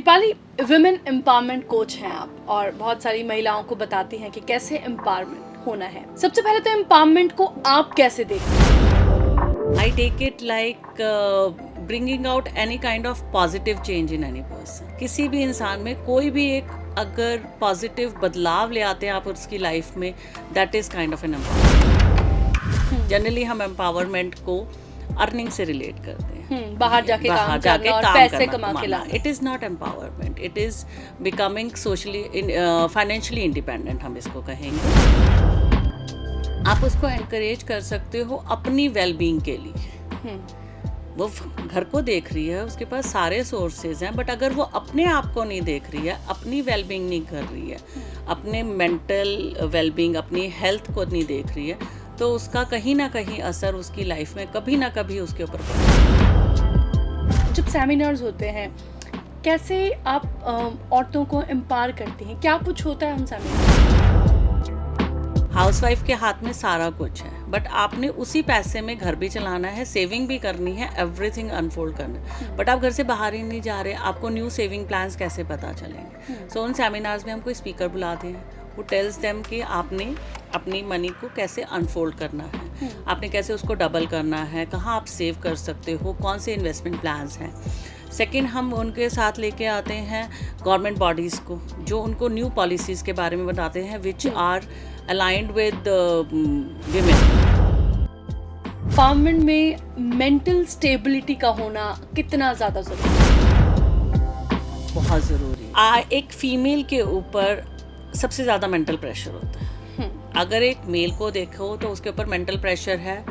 Deepali, women empowerment coach हैं आप और बहुत सारी महिलाओं को बताती हैं कि कैसे एम्पावरमेंट होना है। सबसे पहले तो एम्पावरमेंट को आप कैसे देखते हैं? I take it like bringing out any kind of positive change in any person. किसी भी इंसान में कोई भी एक अगर पॉजिटिव बदलाव ले आते हैं आप उसकी लाइफ में, that is kind of an empowerment. Generally हम एम्पावरमेंट को अर्निंग से रिलेट करते हैं, बाहर जाके काम करना और पैसे कमा के लाना। It is not empowerment, it is becoming socially financially independent, हम इसको कहेंगे। आप उसको एनकरेज कर सकते हो अपनी वेलबींग के लिए। वो घर को देख रही है, उसके पास सारे सोर्सेज हैं, बट अगर वो अपने आप को नहीं देख रही है, अपनी वेलबींग नहीं कर रही है, अपने मेंटल वेलबींग, अपनी हेल्थ को नहीं देख रही है, तो उसका कहीं ना कहीं असर उसकी लाइफ में कभी ना कभी उसके ऊपर पड़ेगा। जब सेमिनार्स होते हैं, कैसे आप औरतों को एम्पावर करती हैं? क्या कुछ होता है उन सेमिनार? हाउसवाइफ के हाथ में सारा कुछ है, बट आपने उसी पैसे में घर भी चलाना है, सेविंग भी करनी है, एवरीथिंग अनफोल्ड करना है। बट आप घर से बाहर ही नहीं जा रहे, आपको न्यू सेविंग प्लान्स कैसे पता चलेंगे? सो उन सेमिनार्स में हम कोई स्पीकर बुलाते हैं, वो टेल्स देम कि आपने अपनी मनी को कैसे अनफोल्ड करना है, आपने कैसे उसको डबल करना है, कहाँ आप सेव कर सकते हो, कौन से इन्वेस्टमेंट प्लान्स हैं। सेकेंड, हम उनके साथ लेके आते हैं गवर्नमेंट बॉडीज़ को, जो उनको न्यू पॉलिसीज़ के बारे में बताते हैं which are aligned with women. Empowerment में मेंटल स्टेबिलिटी का होना कितना ज़्यादा ज़रूरी है? बहुत ज़रूरी। एक फीमेल के ऊपर सबसे ज़्यादा मेंटल प्रेशर होता है। अगर एक मेल को देखो तो उसके ऊपर मेंटल प्रेशर है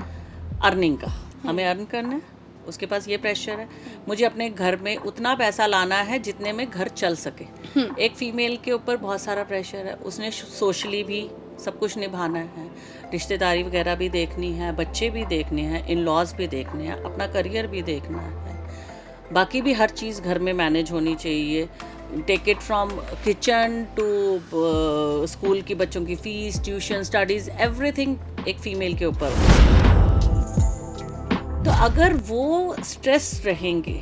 अर्निंग का, हमें अर्न करना है, उसके पास ये प्रेशर है, मुझे अपने घर में उतना पैसा लाना है जितने में घर चल सके। एक फीमेल के ऊपर बहुत सारा प्रेशर है, उसने सोशली भी सब कुछ निभाना है, रिश्तेदारी वगैरह भी देखनी है, बच्चे भी देखने हैं, इन लॉज भी देखने हैं, अपना करियर भी देखना है, बाकी भी हर चीज़ घर में मैनेज होनी चाहिए। Take it from kitchen to school की बच्चों की फ़ीस, ट्यूशन, स्टडीज़, एवरीथिंग एक फ़ीमेल के ऊपर। तो अगर वो स्ट्रेस रहेंगे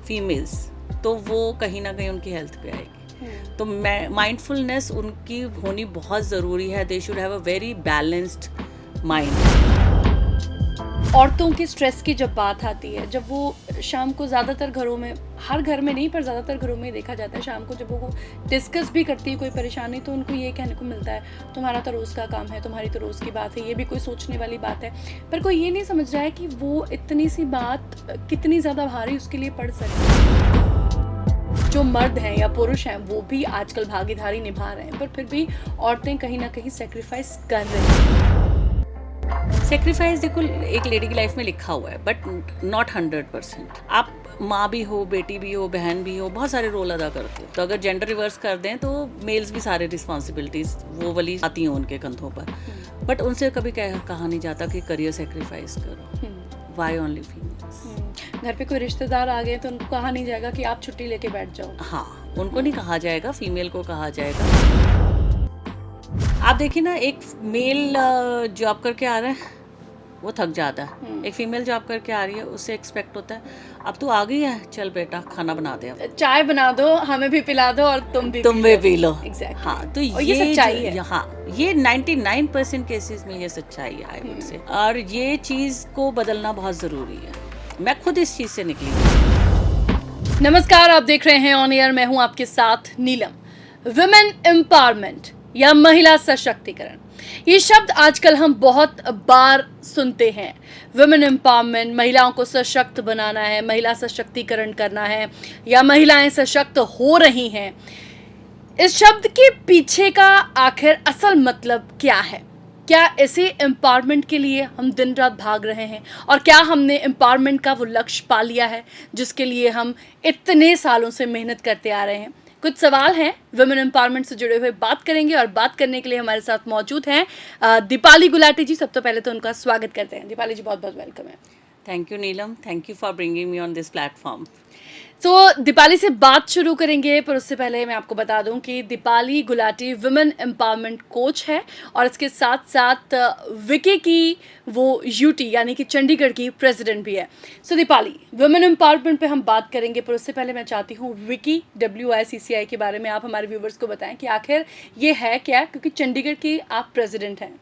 फीमेल्स, तो वो कहीं ना कहीं उनकी हेल्थ पे आएगी। तो माइंडफुलनेस उनकी होनी बहुत ज़रूरी है। They should have a very balanced mind. औरतों के स्ट्रेस की जब बात आती है, जब वो शाम को ज़्यादातर घरों में, हर घर में नहीं पर ज़्यादातर घरों में देखा जाता है, शाम को जब वो डिस्कस भी करती है कोई परेशानी, तो उनको ये कहने को मिलता है तुम्हारा तो रोज़ का काम है, तुम्हारी तो रोज़ की बात है। ये भी कोई सोचने वाली बात है, पर कोई ये नहीं समझ रहा है कि वो इतनी सी बात कितनी ज़्यादा भारी उसके लिए पड़ सकती है। जो मर्द हैं या पुरुष हैं वो भी आजकल भागीदारी निभा रहे हैं, पर फिर भी औरतें कहीं ना कहीं सेक्रीफाइस कर रही हैं। सेक्रीफाइस देखो एक लेडी की लाइफ में लिखा हुआ है, बट नॉट 100%। आप माँ भी हो, बेटी भी हो, बहन भी हो, बहुत सारे रोल अदा करते हो। तो अगर जेंडर रिवर्स कर दें तो मेल्स भी सारे रिस्पॉन्सिबिलिटीज वो वाली आती हैं उनके कंधों पर, बट उनसे कभी कहा नहीं जाता कि करियर सेक्रीफाइस करो। Why only females? घर पे कोई रिश्तेदार आ गए तो उनको कहा नहीं जाएगा कि आप छुट्टी लेके बैठ जाओ। हाँ, उनको नहीं कहा जाएगा, फीमेल को कहा जाएगा। आप देखिए ना, एक मेल जॉब करके आ रहा है वो थक जाता है, एक फीमेल जॉब करके आ रही है उससे एक्सपेक्ट होता है अब तू आ गई है, चल बेटा खाना बना दे, चाय बना दो, हमें भी पिला दो और तुम भी पी लो। Exactly. हाँ, तो ये सच्चाई है। हाँ, ये 99% केसेस में ये सच्चाई है, आई वुड से। और ये चीज़ को बदलना बहुत ज़रूरी है। मैं खुद इस चीज़ से निकली हूँ। नमस्कार, आप देख रहे हैं ऑन एयर, मैं हूँ आपके साथ नीलम। वुमेन एम्पावरमेंट या महिला सशक्तिकरण, ये शब्द आजकल हम बहुत बार सुनते हैं। वुमेन एम्पावरमेंट, महिलाओं को सशक्त बनाना है, महिला सशक्तिकरण करना है, या महिलाएं सशक्त हो रही हैं। इस शब्द के पीछे का आखिर असल मतलब क्या है? क्या ऐसे एम्पावरमेंट के लिए हम दिन रात भाग रहे हैं, और क्या हमने एम्पावरमेंट का वो लक्ष्य पा लिया है जिसके लिए हम इतने सालों से मेहनत करते आ रहे हैं? कुछ सवाल हैं वुमेन एम्पावरमेंट से जुड़े हुए, बात करेंगे, और बात करने के लिए हमारे साथ मौजूद हैं दीपाली गुलाटी जी। सबसे पहले तो उनका स्वागत करते हैं। दीपाली जी, बहुत बहुत वेलकम है। Thank you Neelam, thank you for bringing me on this platform. तो दीपाली से बात शुरू करेंगे, पर उससे पहले मैं आपको बता दूं कि Deepali Gulati women empowerment coach है और इसके साथ साथ विकी की वो यूटी यानी कि चंडीगढ़ की प्रेसिडेंट भी है। सो दीपाली, वुमेन एम्पावरमेंट पे हम बात करेंगे, पर उससे पहले मैं चाहती हूँ विकी WICCI के बारे में आप हमारे व्यूवर्स को बताएं कि आखिर ये है क्या, क्योंकि चंडीगढ़ की आप प्रेसिडेंट हैं।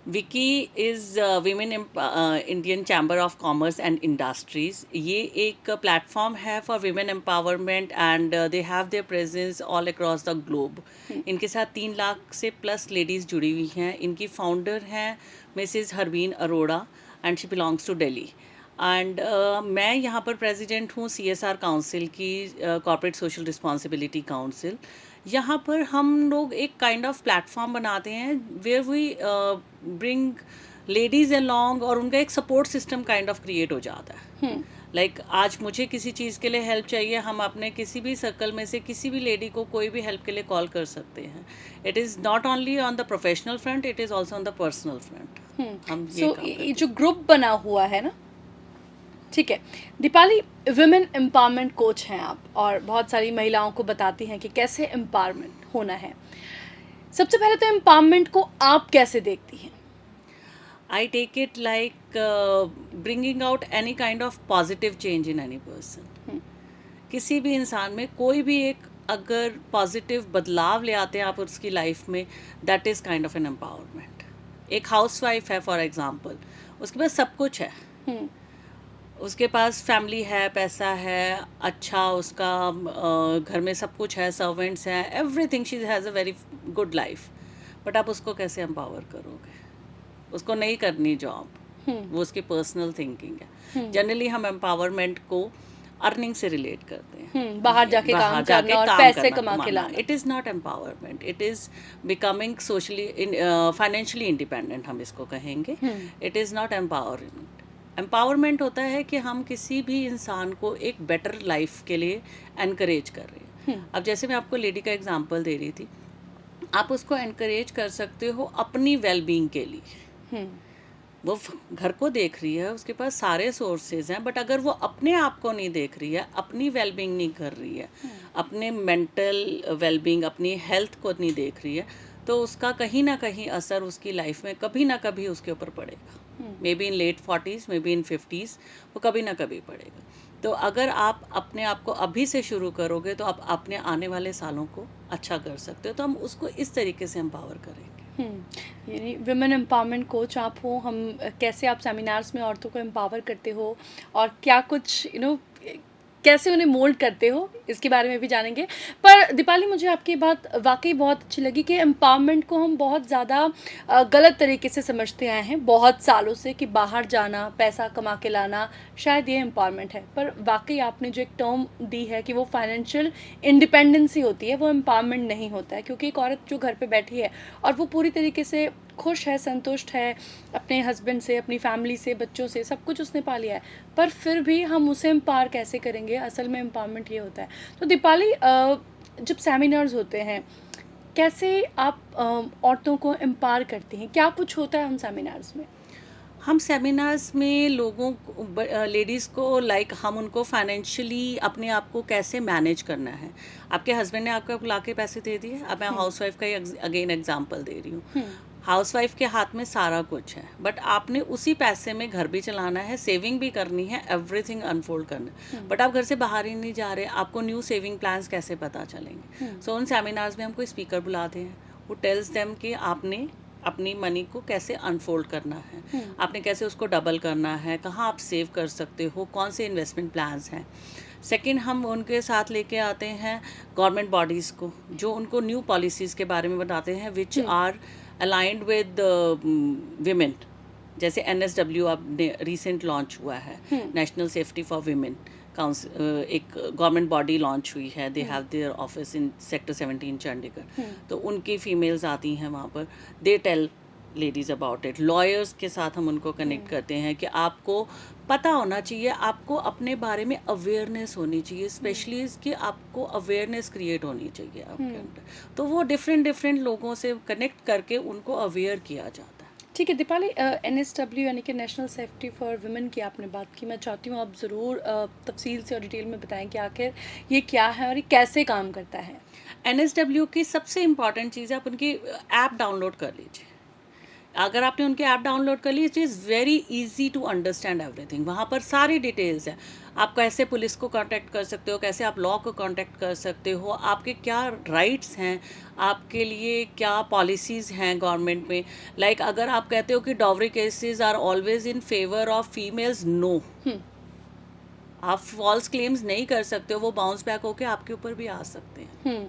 Vicky is women Indian chamber of commerce and industries. ये एक प्लेटफॉर्म है for women empowerment and they have there presence all across the globe. इनके साथ 3 लाख से प्लस लेडीज़ जुड़ी हुई हैं। इनकी फाउंडर हैं Mrs Harveen Arora and she belongs to Delhi. And मैं यहाँ पर प्रेसिडेंट हूँ CSR काउंसिल की, कॉर्पोरेट सोशल रिस्पॉन्सिबिलिटी काउंसिल। यहाँ पर हम लोग एक काइंड ऑफ प्लेटफॉर्म बनाते हैं where we bring ladies along और उनका एक support system kind of create हो जाता है। लाइक आज मुझे किसी चीज़ के लिए हेल्प चाहिए, हम अपने किसी भी सर्कल में से किसी भी लेडी को कोई भी हेल्प के लिए कॉल कर सकते हैं। It is not only on the professional front, it is also on the personal front. हम ये जो ग्रुप बना हुआ है ना, ठीक है दीपाली, वुमेन एम्पावरमेंट कोच हैं आप और बहुत सारी महिलाओं को बताती हैं कि कैसे एम्पावरमेंट होना है। सबसे पहले तो एम्पावरमेंट को आप कैसे देखती हैं? I take it like bringing out any kind of positive change in any person. किसी भी इंसान में कोई भी एक अगर पॉजिटिव बदलाव ले आते हैं आप उसकी लाइफ में, that is kind of an empowerment. एक हाउसवाइफ है फॉर एग्जांपल, उसके पास सब कुछ है, उसके पास फैमिली है, पैसा है, अच्छा उसका घर में सब कुछ है, सर्वेंट्स हैं, everything, she has a very good life. But आप उसको कैसे एम्पावर करोगे? उसको नहीं करनी जॉब, वो उसकी पर्सनल थिंकिंग है। जनरली हम एम्पावरमेंट को अर्निंग से रिलेट करते हैं, बाहर जाके काम करना और पैसे कमा के लाना। It is not empowerment, it is becoming socially financially independent, हम इसको कहेंगे। It is not empowerment. Empowerment होता है कि हम किसी भी इंसान को एक बेटर लाइफ के लिए एनकरेज कर रहे हैं। अब जैसे मैं आपको लेडी का एग्जांपल दे रही थी, आप उसको एनकरेज कर सकते हो अपनी वेलबींग के लिए। वो घर को देख रही है, उसके पास सारे सोर्सेज हैं, बट अगर वो अपने आप को नहीं देख रही है, अपनी वेलबींग नहीं कर रही है, अपने मेंटल वेलबींग, अपनी हेल्थ को नहीं देख रही है, तो उसका कहीं ना कहीं असर उसकी लाइफ में कभी ना कभी उसके ऊपर पड़ेगा। Maybe in late 40s, maybe in 50s, वो कभी ना कभी पड़ेगा। तो अगर आप अपने आप को अभी से शुरू करोगे तो आप अपने आने वाले सालों को अच्छा कर सकते हो। तो हम उसको इस तरीके से एम्पावर करेंगे। यानी विमेन एम्पावरमेंट कोच आप हो, हम कैसे आप सेमिनार्स में औरतों को एम्पावर करते हो और क्या कुछ कैसे उन्हें मोल्ड करते हो, इसके बारे में भी जानेंगे। पर दीपाली, मुझे आपकी बात वाकई बहुत अच्छी लगी कि एम्पावरमेंट को हम बहुत ज़्यादा गलत तरीके से समझते आए हैं बहुत सालों से, कि बाहर जाना, पैसा कमा के लाना, शायद ये एम्पावरमेंट है। पर वाकई आपने जो एक टर्म दी है कि वो फाइनेंशियल इंडिपेंडेंसी होती है, वो एम्पावरमेंट नहीं होता है। क्योंकि एक औरत जो घर पर बैठी है और वो पूरी तरीके से खुश है, संतुष्ट है अपने हस्बैंड से, अपनी फैमिली से, बच्चों से, सब कुछ उसने पा लिया है, पर फिर भी हम उसे एम्पावर कैसे करेंगे? असल में एम्पावरमेंट ये होता है। तो दीपाली, जब सेमिनार्स होते हैं, कैसे आप औरतों को एम्पावर करती हैं? क्या कुछ होता है उन सेमिनार्स में? हम सेमिनार्स में लोगों को, लेडीज़ को, लाइक हम उनको फाइनेंशियली अपने आप को कैसे मैनेज करना है। आपके हस्बैंड ने आपको ला के पैसे दे दिए, अब मैं हाउसवाइफ का ही अगेन एग्जांपल दे रही हूँ। हाउसवाइफ के हाथ में सारा कुछ है, बट आपने उसी पैसे में घर भी चलाना है, सेविंग भी करनी है, एवरीथिंग अनफोल्ड करना है। बट आप घर से बाहर ही नहीं जा रहे, आपको न्यू सेविंग प्लान्स कैसे पता चलेंगे? सो उन सेमिनार्स में हम कोई स्पीकर बुलाते हैं, वो टेल्स देम कि आपने अपनी मनी को कैसे अनफोल्ड करना है, आपने कैसे उसको डबल करना है, कहाँ आप सेव कर सकते हो, कौन से इन्वेस्टमेंट प्लान्स हैं। सेकंड, हम उनके साथ लेके आते हैं गवर्नमेंट बॉडीज़ को, जो उनको न्यू पॉलिसीज़ के बारे में बताते हैं which are aligned with women. जैसे NSW अब रिसेंट लॉन्च हुआ है, national safety for women council, एक गवर्नमेंट बॉडी लॉन्च हुई है। They have their office in sector 17 Chandigarh. तो उनकी फीमेल्स आती हैं वहाँ पर, they tell ladies about it. Lawyers के साथ हम उनको कनेक्ट करते हैं कि आपको पता होना चाहिए, आपको अपने बारे में अवेयरनेस होनी चाहिए, स्पेशली इसकी आपको अवेयरनेस क्रिएट होनी चाहिए आपके अंदर। तो वो डिफरेंट लोगों से कनेक्ट करके उनको अवेयर किया जाता है। ठीक है दीपाली, NSW यानी कि नेशनल सेफ्टी फॉर वुमेन की आपने बात की। मैं चाहती हूँ आप ज़रूर तफसील से और डिटेल में बताएं कि आखिर ये क्या है और ये कैसे काम करता है। NSW की सबसे इम्पॉर्टेंट चीज़ है, आप उनकी ऐप डाउनलोड कर लीजिए। अगर आपने उनकी ऐप डाउनलोड कर ली, it is very easy to understand everything. वहाँ पर सारी डिटेल्स हैं। आप कैसे पुलिस को कांटेक्ट कर सकते हो, कैसे आप लॉ को कांटेक्ट कर सकते हो, आपके क्या राइट्स हैं, आपके लिए क्या पॉलिसीज़ हैं गवर्नमेंट में। लाइक अगर आप कहते हो कि dowry cases are always in favour of females, no, आप फॉल्स क्लेम्स नहीं कर सकते हो, वो बाउंस बैक होके आपके ऊपर भी आ सकते हैं।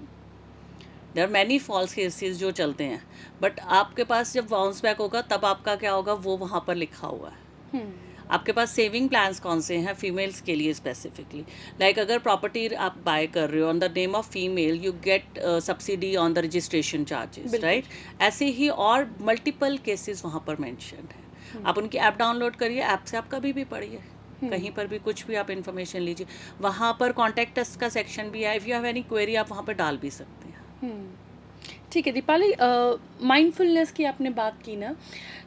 There are many false cases जो चलते हैं, बट आपके पास जब बाउंस बैक होगा तब आपका क्या होगा वो वहाँ पर लिखा हुआ है। आपके पास सेविंग प्लान्स कौन से हैं फीमेल्स के लिए स्पेसिफिकली। लाइक अगर प्रॉपर्टी आप बाय कर रहे हो on the name of female, you get subsidy on the registration charges, right. ऐसे ही और मल्टीपल केसेस वहाँ पर मेंशन है। आप उनकी ऐप डाउनलोड करिए, ऐप से आप कभी भी पढ़िए, कहीं पर भी कुछ भी आप इन्फॉर्मेशन लीजिए। वहाँ पर कॉन्टैक्ट अस का सेक्शन भी है, if you have any query आप वहाँ पर डाल भी सकते हैं। ठीक है दीपाली, माइंडफुलनेस की आपने बात की ना,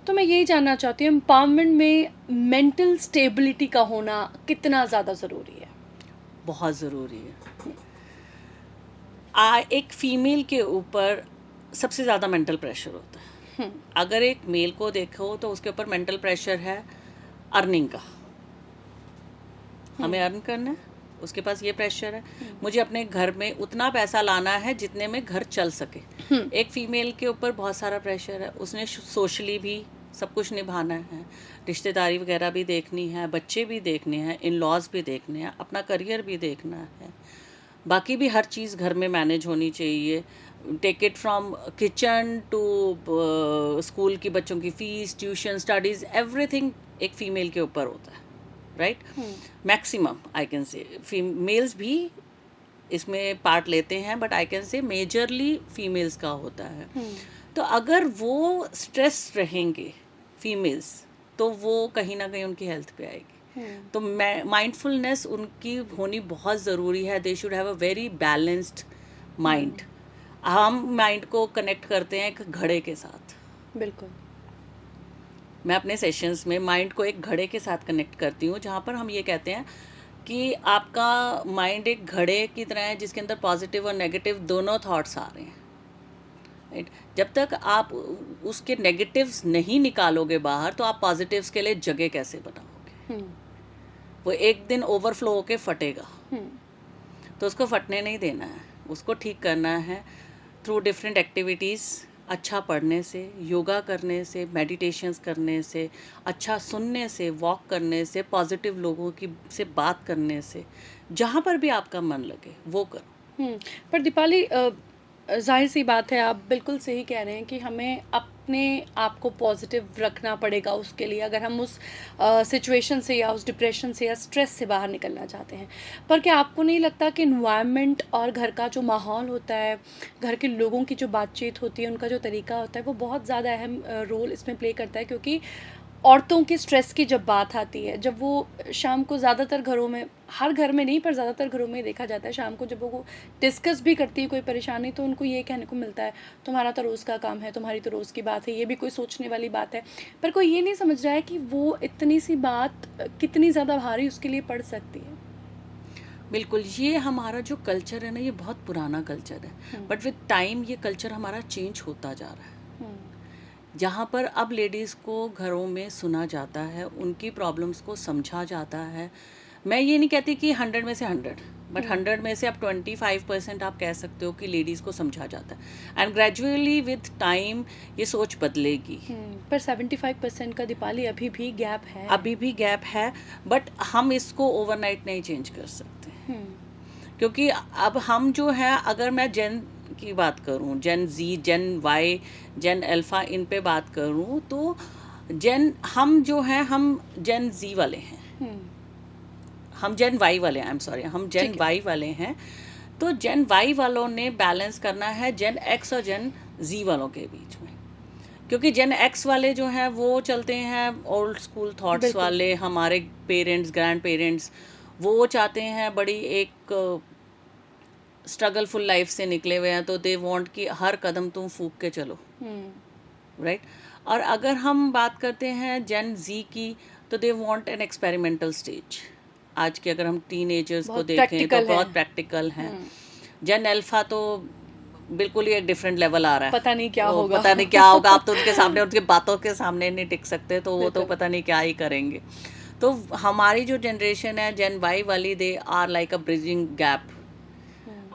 तो मैं यही जानना चाहती हूँ एम्पावरमेंट में मेंटल स्टेबिलिटी का होना कितना ज़्यादा ज़रूरी है। बहुत ज़रूरी है। एक फीमेल के ऊपर सबसे ज़्यादा मेंटल प्रेशर होता है। अगर एक मेल को देखो तो उसके ऊपर मेंटल प्रेशर है अर्निंग का, हमें अर्न करना है, उसके पास ये प्रेशर है, मुझे अपने घर में उतना पैसा लाना है जितने में घर चल सके। एक फीमेल के ऊपर बहुत सारा प्रेशर है, उसने सोशली भी सब कुछ निभाना है, रिश्तेदारी वगैरह भी देखनी है, बच्चे भी देखने हैं, इन लॉज भी देखने हैं, अपना करियर भी देखना है, बाकी भी हर चीज़ घर में मैनेज होनी चाहिए। Take it from kitchen to school की बच्चों की फ़ीस, ट्यूशन, स्टडीज़, एवरीथिंग एक फ़ीमेल के ऊपर होता है, right. Maximum I can say males भी इसमें पार्ट लेते हैं, but I can say majorly females का होता है। तो अगर वो स्ट्रेस रहेंगे फीमेल्स तो वो कहीं ना कहीं उनकी हेल्थ पे आएगी। तो माइंडफुलनेस उनकी होनी बहुत ज़रूरी है। They should have a very balanced mind. हम माइंड को कनेक्ट करते हैं एक घड़े के साथ। बिल्कुल, मैं अपने सेशंस में माइंड को एक घड़े के साथ कनेक्ट करती हूँ, जहाँ पर हम ये कहते हैं कि आपका माइंड एक घड़े की तरह है जिसके अंदर पॉजिटिव और नेगेटिव दोनों थॉट्स आ रहे हैं, राइट। जब तक आप उसके नेगेटिव्स नहीं निकालोगे बाहर तो आप पॉजिटिव्स के लिए जगह कैसे बनाओगे। वो एक दिन ओवरफ्लो होके फटेगा, तो उसको फटने नहीं देना है, उसको ठीक करना है थ्रू डिफरेंट एक्टिविटीज़। अच्छा पढ़ने से, योगा करने से, मेडिटेशंस करने से, अच्छा सुनने से, वॉक करने से, पॉजिटिव लोगों की से बात करने से, जहाँ पर भी आपका मन लगे वो करो। पर दीपाली, जाहिर सी बात है, आप बिल्कुल सही कह रहे हैं कि हमें अपने आप को पॉजिटिव रखना पड़ेगा उसके लिए, अगर हम उस सिचुएशन से या उस डिप्रेशन से या स्ट्रेस से बाहर निकलना चाहते हैं। पर क्या आपको नहीं लगता कि इन्वायरमेंट और घर का जो माहौल होता है, घर के लोगों की जो बातचीत होती है, उनका जो तरीका होता है, वो बहुत ज़्यादा अहम रोल इसमें प्ले करता है। क्योंकि औरतों के स्ट्रेस की जब बात आती है, जब वो शाम को ज़्यादातर घरों में, हर घर में नहीं पर ज़्यादातर घरों में देखा जाता है, शाम को जब वो डिस्कस भी करती है कोई परेशानी, तो उनको ये कहने को मिलता है तुम्हारा तो रोज़ का काम है, तुम्हारी तो रोज़ की बात है, ये भी कोई सोचने वाली बात है। पर कोई ये नहीं समझ रहा है कि वो इतनी सी बात कितनी ज़्यादा भारी उसके लिए पड़ सकती है। बिल्कुल, ये हमारा जो कल्चर है ना, ये बहुत पुराना कल्चर है, बट विद टाइम ये कल्चर हमारा चेंज होता जा रहा है, जहाँ पर अब लेडीज़ को घरों में सुना जाता है, उनकी प्रॉब्लम्स को समझा जाता है। मैं ये नहीं कहती कि 100 में से 100, बट 100 में से आप 25% आप कह सकते हो कि लेडीज़ को समझा जाता है। एंड ग्रेजुअली विद टाइम ये सोच बदलेगी। पर 75% का दीपाली अभी भी गैप है। अभी भी गैप है, बट हम इसको ओवरनाइट नहीं चेंज कर सकते। क्योंकि अब हम जो है, अगर मैं जेन की बात करूं, जेन जी, जेन वाई, जेन अल्फ़ा, इन पे बात करूं, तो हम जो हैं, हम जेन जी वाले हैं, हम जेन वाई वाले हैं, आई एम सॉरी, हम जेन वाई वाले हैं। तो जेन वाई वालों ने बैलेंस करना है जेन एक्स और जेन जी वालों के बीच में। क्योंकि जेन एक्स वाले जो हैं वो चलते हैं ओल्ड स्कूल थॉट्स वाले, हमारे पेरेंट्स, ग्रैंड पेरेंट्स, वो चाहते हैं बड़ी एक स्ट्रगलफुल लाइफ से निकले हुए हैं, तो दे वांट कि हर कदम तुम फूंक के चलो, राइट। और अगर हम बात करते हैं जेन जी की, तो they want an experimental stage. आज के अगर हम टीनेजर्स को बहुत देखें तो practical है। बहुत प्रैक्टिकल हैं। जेन अल्फा तो बिल्कुल ही एक डिफरेंट लेवल आ रहा है। पता नहीं क्या वो होगा। पता नहीं क्या होगा, आप तो उनके सामने, उनकी बातों के सामने नहीं टिक सकते, तो वो तो बिल्कुल। पता नहीं क्या ही करेंगे। तो हमारी जो जनरेशन है जेन वाई वाली, they are like a bridging gap.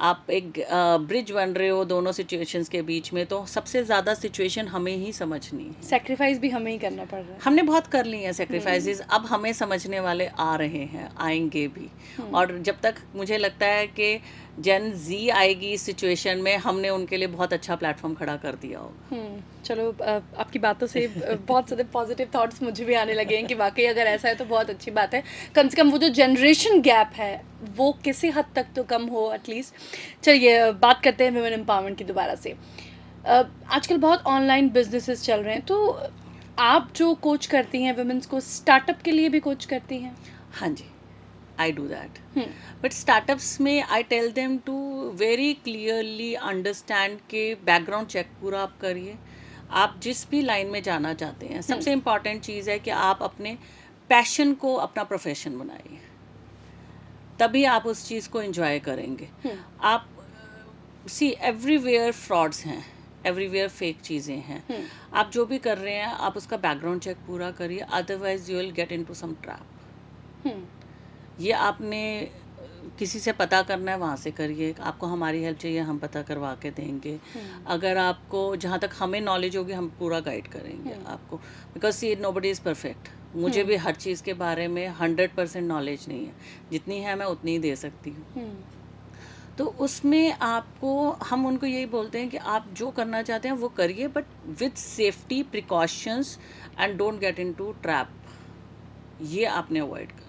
आप एक ब्रिज बन रहे हो दोनों सिचुएशंस के बीच में, तो सबसे ज़्यादा सिचुएशन हमें ही समझनी है। सेक्रीफाइस भी हमें ही करना पड़ रहा है। हमने बहुत कर ली हैं सेक्रीफाइसेस, अब हमें समझने वाले आ रहे हैं, आएंगे भी। और जब तक मुझे लगता है कि जेन जी आएगी इस सिचुएशन में, हमने उनके लिए बहुत अच्छा प्लेटफॉर्म खड़ा कर दिया होगा। चलो, आपकी बातों से बहुत सारे पॉजिटिव थॉट्स मुझे भी आने लगे हैं कि वाकई अगर ऐसा है तो बहुत अच्छी बात है। कम से कम वो जो जनरेशन गैप है वो किसी हद तक तो कम हो एटलीस्ट। चलिए बात करते हैं वुमेन एम्पावरमेंट की दोबारा से। आजकल बहुत ऑनलाइन बिजनेसेस चल रहे हैं, तो आप जो कोच करती हैं वुमेन्स को, स्टार्टअप के लिए भी कोच करती हैं? हाँ जी, I do that. But startups में I tell them to very clearly understand के बैकग्राउंड चेक पूरा आप करिए। आप जिस भी लाइन में जाना चाहते हैं, सबसे इम्पॉर्टेंट चीज़ है कि आप अपने पैशन को अपना प्रोफेशन बनाइए, तभी आप उस चीज़ को एंजॉय करेंगे। आप सी एवरीवेयर फ्रॉड्स हैं, एवरीवेयर फेक चीज़ें हैं। आप जो भी कर रहे हैं आप उसका बैकग्राउंड चेक पूरा करिए, otherwise you will get into some trap. ये आपने किसी से पता करना है, वहाँ से करिए। आपको हमारी हेल्प चाहिए, हम पता करवा के देंगे। अगर आपको जहाँ तक हमें नॉलेज होगी हम पूरा गाइड करेंगे आपको, because see nobody is perfect. मुझे भी हर चीज़ के बारे में 100% नॉलेज नहीं है, जितनी है मैं उतनी ही दे सकती हूँ। तो उसमें आपको, हम उनको यही बोलते हैं कि आप जो करना चाहते हैं वो करिए, but with safety precautions and don't get into trap. ये आपने अवॉइड करना।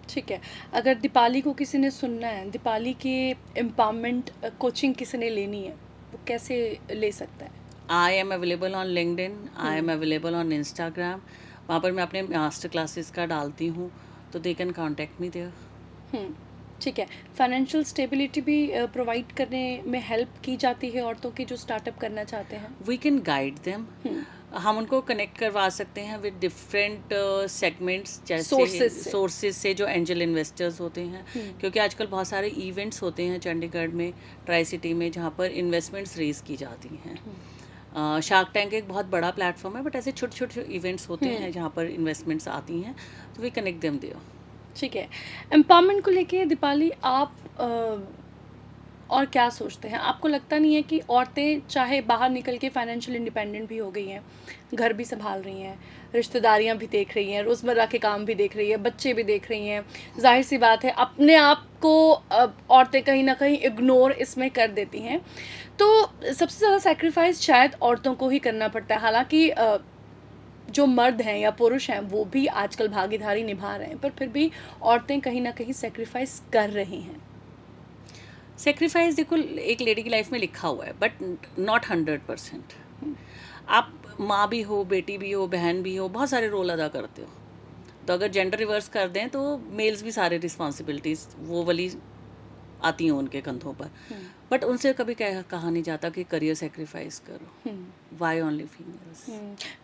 ठीक है। अगर दीपाली को किसी ने सुनना है, दीपाली के एम्पावरमेंट कोचिंग किसी ने लेनी है, वो कैसे ले सकता है? I am available on LinkedIn, I am available on Instagram. वहाँ पर मैं अपने मास्टर क्लासेस का डालती हूँ, तो they can contact me there. ठीक है। फाइनेंशियल स्टेबिलिटी भी प्रोवाइड करने में हेल्प की जाती है औरतों की जो स्टार्टअप करना चाहते हैं? We can guide them. हम उनको कनेक्ट करवा सकते हैं विद डिफरेंट सेगमेंट्स, जैसे सोर्सेज से जो एंजल इन्वेस्टर्स होते हैं। क्योंकि आजकल बहुत सारे इवेंट्स होते हैं चंडीगढ़ में, ट्राई सिटी में, जहाँ पर इन्वेस्टमेंट्स रेज की जाती हैं। शार्क टैंक एक बहुत बड़ा प्लेटफॉर्म है, बट ऐसे छोटे छोटे इवेंट्स होते हैं जहाँ पर इन्वेस्टमेंट्स आती हैं, तो वी कनेक्ट देम देयर। ठीक है। एम्पावरमेंट को लेके दीपाली आप और क्या सोचते हैं? आपको लगता नहीं है कि औरतें चाहे बाहर निकल के फाइनेंशियल इंडिपेंडेंट भी हो गई हैं, घर भी संभाल रही हैं, रिश्तेदारियां भी देख रही हैं, रोज़मर्रा के काम भी देख रही है, बच्चे भी देख रही हैं, जाहिर सी बात है अपने आप को औरतें कहीं ना कहीं इग्नोर इसमें कर देती हैं, तो सबसे ज़्यादा सेक्रीफाइस शायद औरतों को ही करना पड़ता है। हालांकि जो मर्द हैं या पुरुष हैं वो भी आजकल भागीदारी निभा रहे हैं, पर फिर भी औरतें कहीं ना कहीं सेक्रीफाइस कर रही हैं। सेक्रीफाइस देखो एक लेडी की लाइफ में लिखा हुआ है, बट नॉट 100%। आप माँ भी हो, बेटी भी हो, बहन भी हो, बहुत सारे रोल अदा करते हो। तो अगर जेंडर रिवर्स कर दें तो मेल्स भी सारे रिस्पॉन्सिबिलिटीज़ वो वाली आती हैं उनके कंधों पर, बट उनसे कभी कहा नहीं जाता कि करियर सेक्रीफाइस करो। Why only females?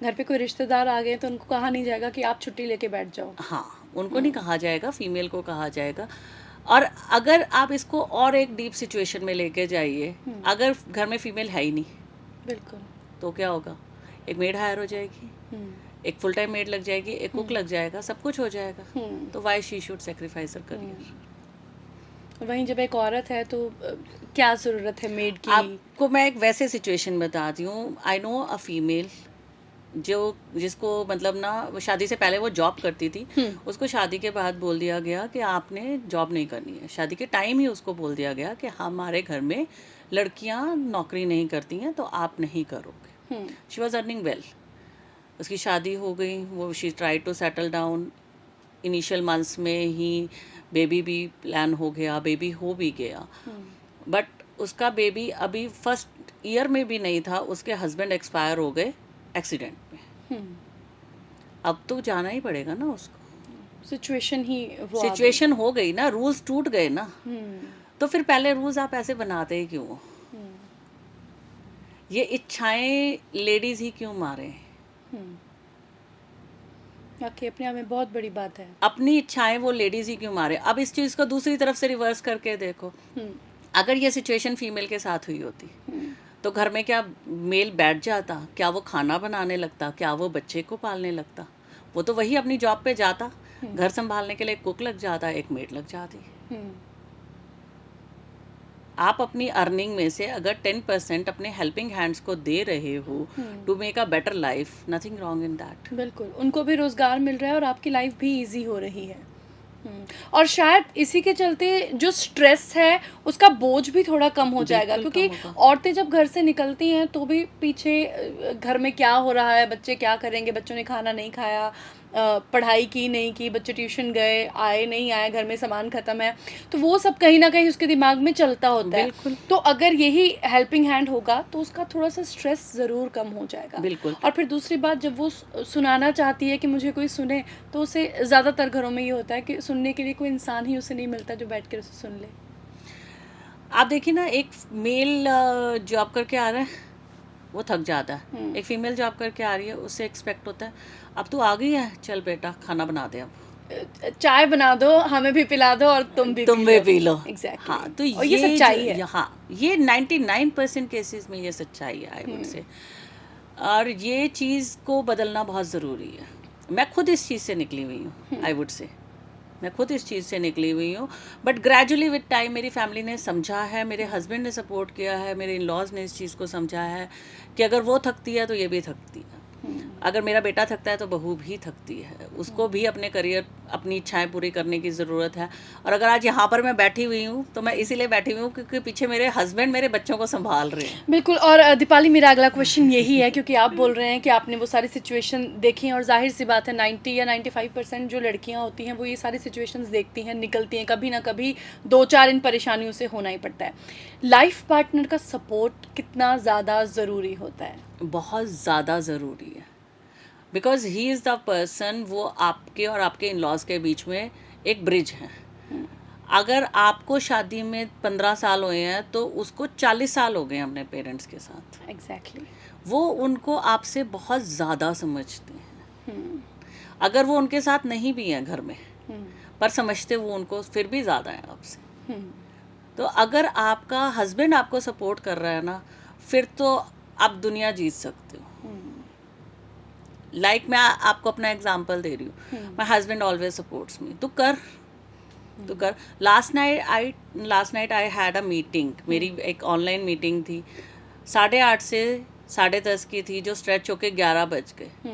घर पे कोई रिश्तेदार आ गए तो उनको कहा नहीं जाएगा कि आप छुट्टी लेके बैठ जाओ? हाँ, उनको नहीं कहा जाएगा, फीमेल को कहा जाएगा। और अगर आप इसको और एक डीप सिचुएशन में लेके जाइए, अगर घर में फीमेल है ही नहीं, बिल्कुल, तो क्या होगा? एक मेड हायर हो जाएगी, एक फुल टाइम मेड लग जाएगी, एक कुक लग जाएगा, सब कुछ हो जाएगा। तो why she should sacrifice her career? वहीं जब एक औरत है तो क्या ज़रूरत है मेड की? आपको मैं एक वैसे सिचुएशन बताती हूँ। आई नो अ फीमेल जिसको मतलब ना, शादी से पहले वो जॉब करती थी, उसको शादी के बाद बोल दिया गया कि आपने जॉब नहीं करनी है। शादी के टाइम ही उसको बोल दिया गया कि हमारे घर में लड़कियां नौकरी नहीं करती हैं, तो आप नहीं करोगे। शी वॉज अर्निंग वेल, उसकी शादी हो गई, वो she try to settle down. Initial months में ही बेबी भी प्लान हो गया, बेबी हो भी गया, बट उसका बेबी अभी फर्स्ट ईयर में भी नहीं था, उसके हस्बैंड एक्सपायर हो गए एक्सीडेंट में। अब तो जाना ही पड़ेगा ना उसको, सिचुएशन हो गई ना, रूल्स टूट गए ना। तो फिर पहले रूल्स आप ऐसे बनाते ही क्यों? ये इच्छाएं लेडीज ही क्यों मारे? बाकी अपने आप में बहुत बड़ी बात है। अपनी इच्छाएं वो लेडीज ही क्यों मारे। अब इस चीज़ को दूसरी तरफ से रिवर्स करके देखो, अगर ये सिचुएशन फीमेल के साथ हुई होती तो घर में क्या मेल बैठ जाता? क्या वो खाना बनाने लगता? क्या वो बच्चे को पालने लगता? वो तो वही अपनी जॉब पे जाता, घर संभालने के लिए कुक लग जाता, एक मेड लग जाती। आप अपनी अर्निंग में से अगर 10% अपने हेल्पिंग हैंड्स को दे रहे हो to make a better life, nothing wrong in that. बिल्कुल, उनको भी रोजगार मिल रहा है और आपकी लाइफ भी इजी हो रही है। और शायद इसी के चलते जो स्ट्रेस है उसका बोझ भी थोड़ा कम हो जाएगा, क्योंकि औरतें जब घर से निकलती हैं तो भी पीछे घर में क्या हो रहा है, बच्चे क्या करेंगे, बच्चों ने खाना नहीं खाया, पढ़ाई की नहीं की, बच्चे ट्यूशन गए, आए नहीं आए, घर में सामान ख़त्म है, तो वो सब कहीं ना कहीं उसके दिमाग में चलता होता है। बिल्कुल। तो अगर यही हेल्पिंग हैंड होगा तो उसका थोड़ा सा स्ट्रेस ज़रूर कम हो जाएगा। बिल्कुल। और फिर दूसरी बात, जब वो सुनाना चाहती है कि मुझे कोई सुने, तो उसे ज़्यादातर घरों में ये होता है कि सुनने के लिए कोई इंसान ही उसे नहीं मिलता जो बैठ कर उसे सुन ले। आप देखिए ना, एक मेल जॉब करके आ रहा है वो थक जाता है, एक फीमेल जॉब करके आ रही है उससे एक्सपेक्ट होता है अब तू आ गई है, चल बेटा खाना बना दे, अब चाय बना दो, हमें भी पिला दो और तुम भी पी लो। Exactly. हाँ, तो ये सच्चाई है। हाँ, ये 99% केसेस में ये सच्चाई है, आई वुड से। और ये चीज़ को बदलना बहुत ज़रूरी है। मैं खुद इस चीज़ से निकली हुई हूँ, आई वुड से मैं खुद इस चीज़ से निकली हुई हूँ, बट ग्रेजुअली विद टाइम मेरी फैमिली ने समझा है, मेरे हस्बैंड ने सपोर्ट किया है, मेरे इन लॉज ने इस चीज़ को समझा है कि अगर वो थकती है तो ये भी थकती है, अगर मेरा बेटा थकता है तो बहू भी थकती है, उसको भी अपने करियर, अपनी इच्छाएं पूरी करने की ज़रूरत है। और अगर आज यहाँ पर मैं बैठी हुई हूँ तो मैं इसीलिए बैठी हुई हूँ क्योंकि पीछे मेरे हस्बैंड मेरे बच्चों को संभाल रहे हैं। बिल्कुल। और दीपाली, मेरा अगला क्वेश्चन यही है, क्योंकि आप बोल रहे हैं कि आपने वो सारी सिचुएशन देखी हैं, और जाहिर सी बात है 90 या 95% जो लड़कियाँ होती हैं वो ये सारी सिचुएशंस देखती हैं, निकलती हैं, कभी ना कभी 2-4 इन परेशानियों से होना ही पड़ता है। लाइफ पार्टनर का सपोर्ट कितना ज़्यादा ज़रूरी होता है? बहुत ज़्यादा ज़रूरी है, because he is the person, वो आपके और आपके इन लॉज के बीच में एक ब्रिज है। अगर आपको शादी में 15 साल हुए हैं तो उसको 40 साल हो गए हैं अपने पेरेंट्स के साथ। एग्जैक्टली। वो उनको आपसे बहुत ज़्यादा समझते हैं। अगर वो उनके साथ नहीं भी हैं घर में, पर समझते वो उनको फिर भी ज़्यादा हैं आपसे। तो अगर आपका हस्बैंड आपको सपोर्ट कर रहा है ना, फिर तो आप दुनिया जीत सकते हो। लाइक मैं आपको अपना एग्जांपल दे रही हूँ, माई हस्बैंड ऑलवेज सपोर्ट्स मी, तू कर। Last night I had a meeting, मेरी एक ऑनलाइन मीटिंग थी, 8:30 से 10:30 की थी, जो स्ट्रेच होके 11 बज गए।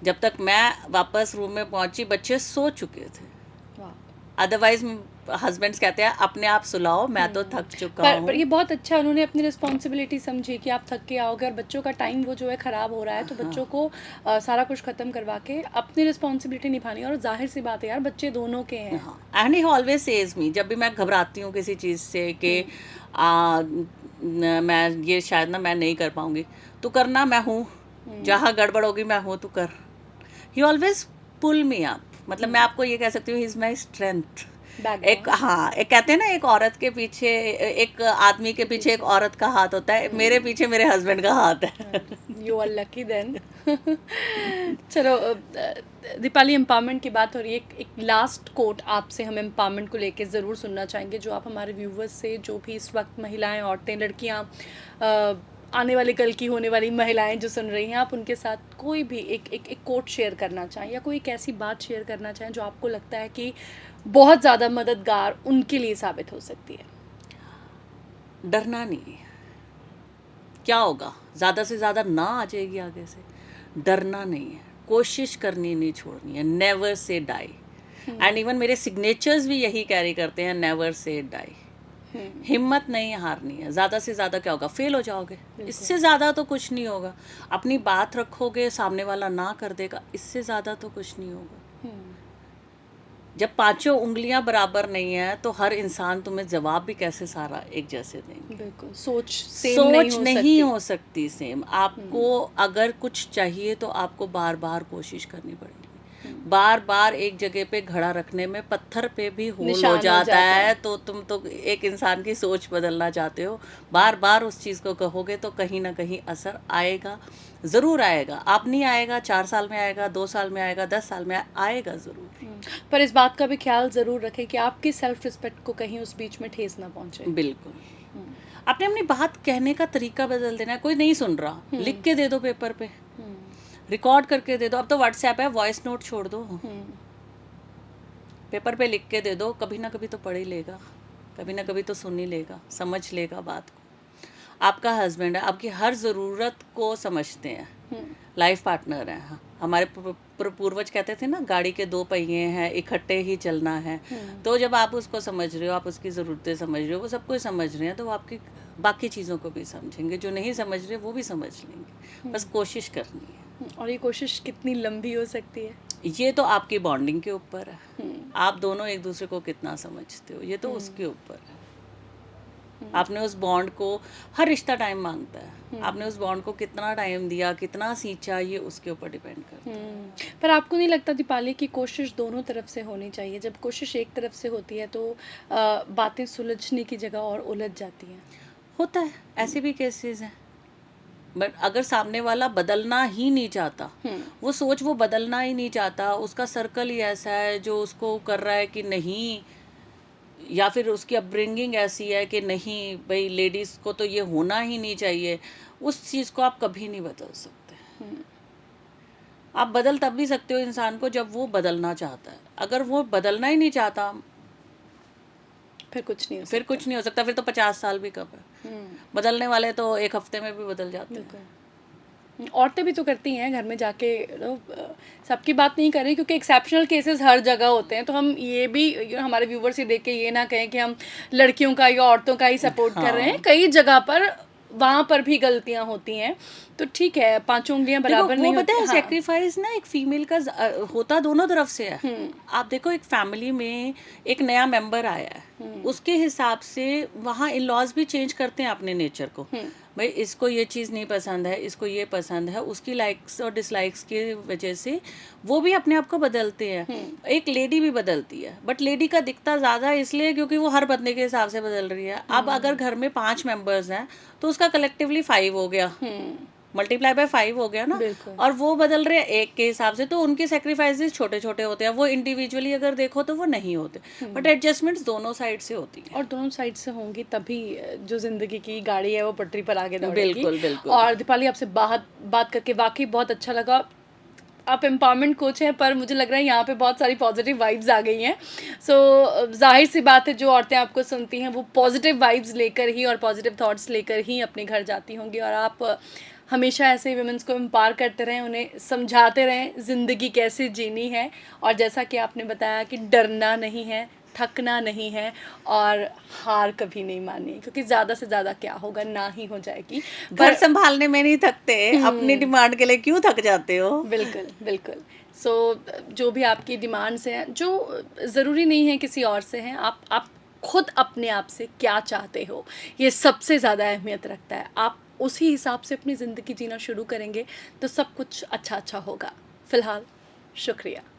जब तक मैं वापस रूम में पहुंची बच्चे सो चुके थे। अदरवाइज हस्बैंड्स कहते हैं अपने आप सुलाओ, मैं तो थक चुका हूँ। पर ये बहुत अच्छा, उन्होंने अपनी रिस्पॉन्सिबिलिटी समझी कि आप थक के आओगे और बच्चों का टाइम वो जो है ख़राब हो रहा है, तो बच्चों को सारा कुछ ख़त्म करवा के अपनी रिस्पॉन्सिबिलिटी निभानी है। और जाहिर सी बात है यार, बच्चे दोनों के हैं। एंड ही ऑलवेज सेज मी, जब भी मैं घबराती हूँ किसी चीज़ से कि मैं ये शायद ना मैं नहीं कर पाऊँगी, तू करना, मैं हूँ, जहाँ गड़बड़ होगी मैं हूँ, तू कर। ही ऑलवेज पुल मी अप, मतलब मैं आपको ये कह सकती हूँ, ही इज़ माई स्ट्रेंथ। एक कहते हैं ना, एक औरत के पीछे, एक आदमी के पीछे एक औरत का हाथ होता है, मेरे पीछे मेरे हस्बैंड का हाथ है। You are lucky then. चलो दीपाली, एम्पावरमेंट की बात हो रही है, एक लास्ट कोट आपसे हम एम्पावरमेंट को लेके ज़रूर सुनना चाहेंगे, जो आप हमारे व्यूवर्स से, जो भी इस वक्त महिलाएं, औरतें, लड़कियां, आने वाली कल की होने वाली महिलाएं जो सुन रही हैं, आप उनके साथ कोई भी एक कोट शेयर करना चाहें, या कोई एक ऐसी बात शेयर करना चाहें जो आपको लगता है कि बहुत ज़्यादा मददगार उनके लिए साबित हो सकती है। डरना नहीं है, क्या होगा, ज़्यादा से ज़्यादा ना आ जाएगी आगे से, डरना नहीं है, कोशिश करनी नहीं छोड़नी है, never say die. And even मेरे सिग्नेचर्स भी यही कैरी करते हैं, नेवर से डाई। हिम्मत नहीं हारनी है। ज़्यादा से ज़्यादा क्या होगा, फेल हो जाओगे, इससे ज़्यादा तो कुछ नहीं होगा। अपनी बात रखोगे, सामने वाला ना कर देगा, इससे ज़्यादा तो कुछ नहीं होगा। जब 5 उंगलियां बराबर नहीं है तो हर इंसान तुम्हें जवाब भी कैसे सारा एक जैसे देंगे। बिल्कुल, सोच नहीं हो सकती सेम। आपको अगर कुछ चाहिए तो आपको बार बार कोशिश करनी पड़ेगी। बार बार एक जगह पे घड़ा रखने में पत्थर पे भी होल निशान हो हो जाता जाता है। है। तो तुम तो एक इंसान की सोच बदलना चाहते हो, बार बार उस चीज़ को कहोगे तो कहीं ना कहीं असर आएगा, ज़रूर आएगा। आप नहीं आएगा, 4 साल में आएगा, 2 साल में आएगा, 10 साल में आएगा ज़रूर। पर इस बात का भी ख्याल ज़रूर रखें कि आपकी सेल्फ रिस्पेक्ट को कहीं उस बीच में ठेस ना पहुंचे। बिल्कुल। आपने अपनी बात कहने का तरीका बदल देना है। कोई नहीं सुन रहा, लिख के दे दो पेपर पे, रिकॉर्ड करके दे दो। अब तो व्हाट्सएप है, वॉइस नोट छोड़ दो, पेपर पे लिख के दे दो। कभी ना कभी तो पढ़ ही लेगा, कभी ना कभी तो सुन ही लेगा, समझ लेगा बात को। आपका हस्बैंड है, आपकी हर ज़रूरत को समझते हैं, लाइफ पार्टनर है। हमारे पूर्वज कहते थे ना, गाड़ी के 2 पहिए हैं, इकट्ठे ही चलना है। तो जब आप उसको समझ रहे हो, आप उसकी ज़रूरतें समझ रहे हो, वो सब कुछ समझ रहे हैं, तो वो आपकी बाकी चीज़ों को भी समझेंगे। जो नहीं समझ रहे वो भी समझ लेंगे, बस कोशिश करनी है। और ये कोशिश कितनी लंबी हो सकती है? ये तो आपकी बॉन्डिंग के ऊपर है, आप दोनों एक दूसरे को कितना समझते हो, ये तो उसके ऊपर है। आपने उस बॉन्ड को, हर रिश्ता टाइम मांगता है, आपने उस बॉन्ड को कितना टाइम दिया, कितना सींचा, ये उसके ऊपर डिपेंड करता है। पर आपको नहीं लगता दीपाली कि कोशिश दोनों तरफ से होनी चाहिए? जब कोशिश एक तरफ से होती है तो बातें सुलझने की जगह और उलझ जाती हैं। होता है, ऐसे भी केसेस हैं। बट अगर सामने वाला बदलना ही नहीं चाहता, वो सोच वो बदलना ही नहीं चाहता, उसका सर्कल ही ऐसा है जो उसको कर रहा है कि नहीं, या फिर उसकी अपब्रिंगिंग ऐसी है कि नहीं भाई लेडीज़ को तो ये होना ही नहीं चाहिए, उस चीज़ को आप कभी नहीं बदल सकते। आप बदल तब भी सकते हो इंसान को जब वो बदलना चाहता है। अगर वो बदलना ही नहीं चाहता, फिर कुछ नहीं हो फिर कुछ नहीं हो सकता। फिर तो 50 साल भी कम है। बदलने वाले तो 1 हफ्ते में भी बदल जाते हैं। औरतें भी तो करती हैं घर में जाके, सबकी बात नहीं कर रही क्योंकि एक्सेप्शनल केसेस हर जगह होते हैं। तो हम ये भी हमारे व्यूवर्स ये देख के ये ना कहें कि हम लड़कियों का या औरतों का ही सपोर्ट कर रहे हैं। कई जगह पर वहाँ पर भी गलतियाँ होती हैं, तो ठीक है, 5 उंगलियां बराबर नहीं होती। पता है, सेक्रीफाइस ना एक फीमेल का होता दोनों तरफ से है। आप देखो, एक फैमिली में एक नया मेंबर आया है, उसके हिसाब से वहाँ इन लॉज भी चेंज करते हैं अपने नेचर को। भाई इसको ये चीज़ नहीं पसंद है, इसको ये पसंद है, उसकी लाइक्स और डिसलाइक्स की वजह से वो भी अपने आप को बदलते हैं। एक लेडी भी बदलती है, बट लेडी का दिखता ज़्यादा इसलिए क्योंकि वो हर बंदे के हिसाब से बदल रही है। अब अगर घर में 5 मेंबर्स हैं तो उसका कलेक्टिवली 5 हो गया, मल्टीप्लाई बाय 5 हो गया ना। और वो बदल रहे हैं एक के हिसाब से, तो उनके सेक्रीफाइसेस छोटे छोटे होते हैं। वो इंडिविजुअली अगर देखो तो वो नहीं होते, बट एडजस्टमेंट्स दोनों साइड से होती है। और दोनों साइड से होंगी तभी जो जिंदगी की गाड़ी है वो पटरी पर आगे दौड़ेगी। बिल्कुल बिल्कुल। और दीपाली, आपसे बात करके वाकई बहुत अच्छा लगा। आप एम्पावरमेंट कोच हैं, पर मुझे लग रहा है यहाँ पे बहुत सारी पॉजिटिव वाइब्स आ गई हैं। सो जाहिर सी बात है, जो औरतें आपको सुनती हैं वो पॉजिटिव वाइब्स लेकर ही और पॉजिटिव थॉट्स लेकर ही अपने घर जाती होंगी। और आप हमेशा ऐसे वुमेन्स को एम्पावर करते रहें, उन्हें समझाते रहें ज़िंदगी कैसे जीनी है। और जैसा कि आपने बताया कि डरना नहीं है, थकना नहीं है और हार कभी नहीं माननी है, क्योंकि ज़्यादा से ज़्यादा क्या होगा, ना ही हो जाएगी। घर संभालने में नहीं थकते, अपनी डिमांड के लिए क्यों थक जाते हो? बिल्कुल बिल्कुल। सो जो भी आपकी डिमांड्स हैं, जो ज़रूरी नहीं है किसी और से हैं, आप खुद अपने आप से क्या चाहते हो, ये सबसे ज़्यादा अहमियत रखता है। आप उसी हिसाब से अपनी ज़िंदगी जीना शुरू करेंगे तो सब कुछ अच्छा होगा। फ़िलहाल शुक्रिया।